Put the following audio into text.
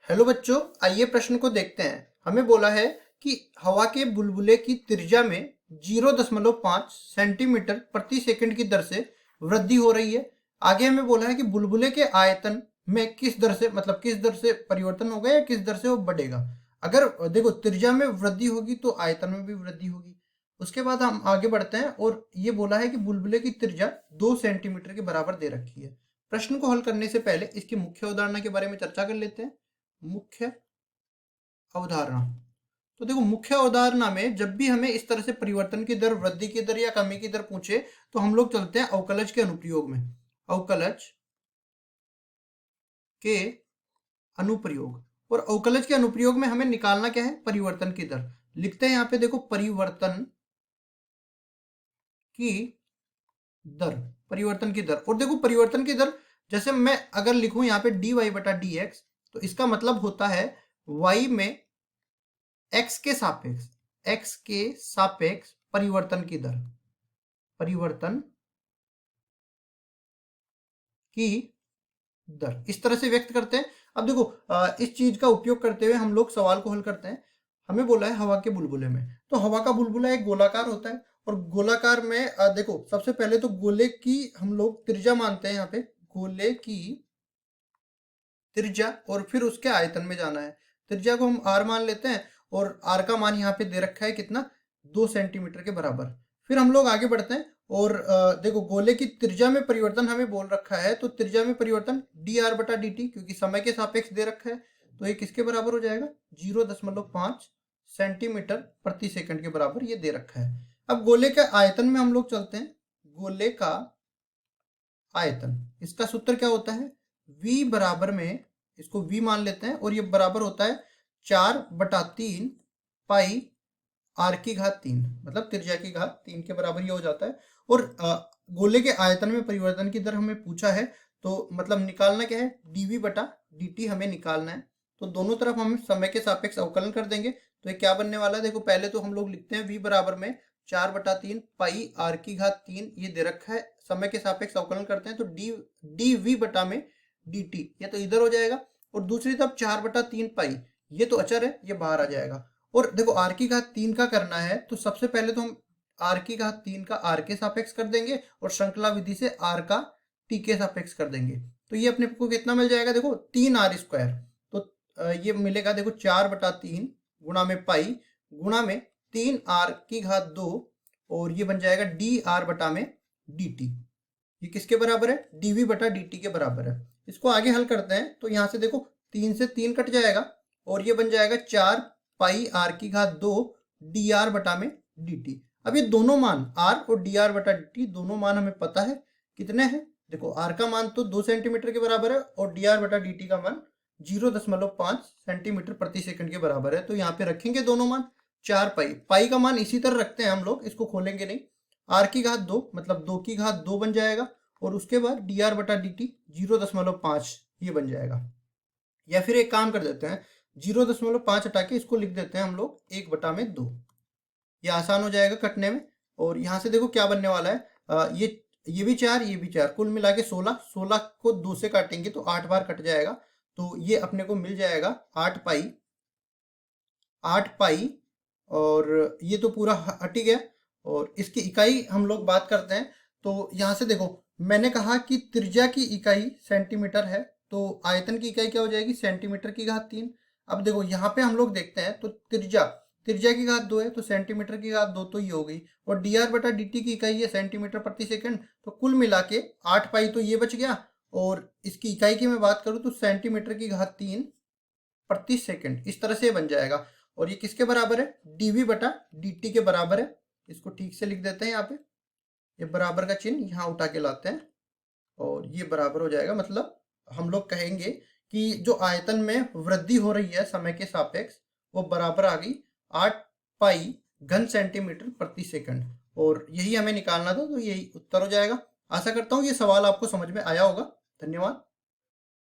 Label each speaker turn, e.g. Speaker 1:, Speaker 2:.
Speaker 1: Hello बच्चों, आइए प्रश्न को देखते हैं। हमें बोला है कि हवा के बुलबुले की त्रिज्या में 0.5 सेंटीमीटर प्रति सेकंड की दर से वृद्धि हो रही है। आगे हमें बोला है कि बुलबुले के आयतन में किस दर से किस दर से परिवर्तन होगा या किस दर से वो बढ़ेगा। अगर देखो त्रिज्या में वृद्धि होगी तो आयतन में भी वृद्धि होगी। उसके बाद हम आगे बढ़ते हैं और ये बोला है कि बुलबुले की त्रिज्या 2 सेंटीमीटर के बराबर दे रखी है। प्रश्न को हल करने से पहले इसकी मुख्य अवधारणा के बारे में चर्चा कर लेते हैं। मुख्य अवधारणा। तो देखो, मुख्य अवधारणा में जब भी हमें इस तरह से परिवर्तन की दर, वृद्धि की दर या कमी की दर पूछे तो हम लोग चलते हैं अवकलज के अनुप्रयोग में। अवकलज के अनुप्रयोग। और अवकलज के अनुप्रयोग में हमें निकालना क्या है? परिवर्तन की दर। लिखते हैं यहाँ पे, देखो, परिवर्तन की दर। परिवर्तन की दर। और देखो, परिवर्तन की दर जैसे मैं अगर लिखूं यहाँ पे dy बटा dx, तो इसका मतलब होता है y में x के सापेक्ष परिवर्तन की दर। परिवर्तन की दर इस तरह से व्यक्त करते हैं। अब देखो, इस चीज का उपयोग करते हुए हम लोग सवाल को हल करते हैं। हमें बोला है हवा के बुलबुले में, तो हवा का बुलबुला एक गोलाकार होता है और गोलाकार में देखो, सबसे पहले तो गोले की हम लोग त्रिज्या मानते हैं। यहाँ पे गोले की त्रिज्या और फिर उसके आयतन में जाना है। त्रिज्या को हम r मान लेते हैं और r का मान यहाँ पे दे रखा है कितना? 2 सेंटीमीटर के बराबर। फिर हम लोग आगे बढ़ते हैं और देखो, गोले की त्रिज्या में परिवर्तन हमें बोल रखा है, तो त्रिज्या में परिवर्तन dr बटा dt, क्योंकि समय के सापेक्ष दे रखा है, तो ये किसके बराबर हो जाएगा? 0.5 सेंटीमीटर प्रति सेकंड के बराबर ये दे रखा है। अब गोले के आयतन में हम लोग चलते हैं। गोले का आयतन, इसका सूत्र क्या होता है? v बराबर में, इसको v मान लेते हैं, और ये बराबर होता है 4/3 पाई r की घात 3, मतलब त्रिज्या की घात 3 के बराबर ये हो जाता है। और गोले के आयतन में परिवर्तन की दर हमें पूछा है, तो मतलब निकालना क्या है? dv बटा dt हमें निकालना है। तो दोनों तरफ हम समय के सापेक्ष अवकलन कर देंगे, तो ये क्या बनने वाला है? देखो, पहले तो हम लोग लिखते हैं v बराबर में 4/3 पाई r की घात 3, ये दे रखा है। समय के सापेक्ष अवकलन करते हैं तो dv बटा में dt, ये तो इधर हो जाएगा, और दूसरी तरफ 4/3 पाई, ये तो अचर है, ये बाहर आ जाएगा। और देखो, r की घात 3 का करना है, तो सबसे पहले तो हम r की घात 3 का r के सापेक्ष कर देंगे और श्रृंखला विधि से r का t के सापेक्ष कर देंगे। तो ये अपने को कितना मिल जाएगा? देखो, 3r²। तो ये मिलेगा, देखो, 4/3 गुणा में पाई गुणा में 3r की घात 2, और ये बन जाएगा dr बटा में dt। ये किसके बराबर है? dv बटा dt के बराबर है। इसको आगे हल करते हैं, तो यहाँ से देखो 3 से 3 कट जाएगा और ये बन जाएगा 4 पाई r की घात 2 dr बटा में dt। अब ये दोनों मान r और dr बटा dt दोनों मान हमें पता है कितने हैं। देखो, r का मान तो 2 सेंटीमीटर के बराबर है और dr बटा dt का मान 0.5 सेंटीमीटर प्रति सेकंड के बराबर है। तो यहाँ पे रखेंगे दोनों मान। 4 पाई का मान इसी तरह रखते हैं हम लोग, इसको खोलेंगे नहीं। r की घात 2 मतलब 2 की घात 2 बन जाएगा, और उसके बाद dr बटा dt 0.5 ये बन जाएगा। या फिर एक काम कर देते हैं, 0.5 हटा के इसको लिख देते हैं हम लोग 1/2। ये आसान हो जाएगा कटने में। और यहाँ से देखो क्या बनने वाला है, ये भी 4, ये भी 4, कुल मिला के 16। 16 को 2 से काटेंगे तो 8 बार कट जाएगा, तो ये अपने को मिल जाएगा 8 पाई। और ये तो पूरा हट ही गया। और इसकी इकाई हम लोग बात करते हैं, तो यहाँ से देखो, मैंने कहा कि त्रिज्या की इकाई सेंटीमीटर है, तो आयतन की इकाई क्या हो जाएगी? सेंटीमीटर की घात 3। अब देखो, यहाँ पे हम लोग देखते हैं, तो त्रिज्या की घात 2 है, तो सेंटीमीटर की घात 2 तो ये हो गई, और dr बटा dt की इकाई है सेंटीमीटर प्रति सेकंड, तो कुल मिला के 8 पाई तो ये बच गया। और इसकी इकाई की मैं बात करूँ तो सेंटीमीटर की घात 3 प्रति सेकंड, इस तरह से बन जाएगा। और ये किसके बराबर है? dv बटा dt के बराबर है। इसको ठीक से लिख देते हैं यहाँ पे, ये बराबर का चिन्ह यहाँ उठा के लाते हैं और ये बराबर हो जाएगा। मतलब हम लोग कहेंगे कि जो आयतन में वृद्धि हो रही है समय के सापेक्ष, वो बराबर आ गई 8 पाई घन सेंटीमीटर प्रति सेकंड, और यही हमें निकालना था, तो यही उत्तर हो जाएगा। आशा करता हूँ ये सवाल आपको समझ में आया होगा। धन्यवाद।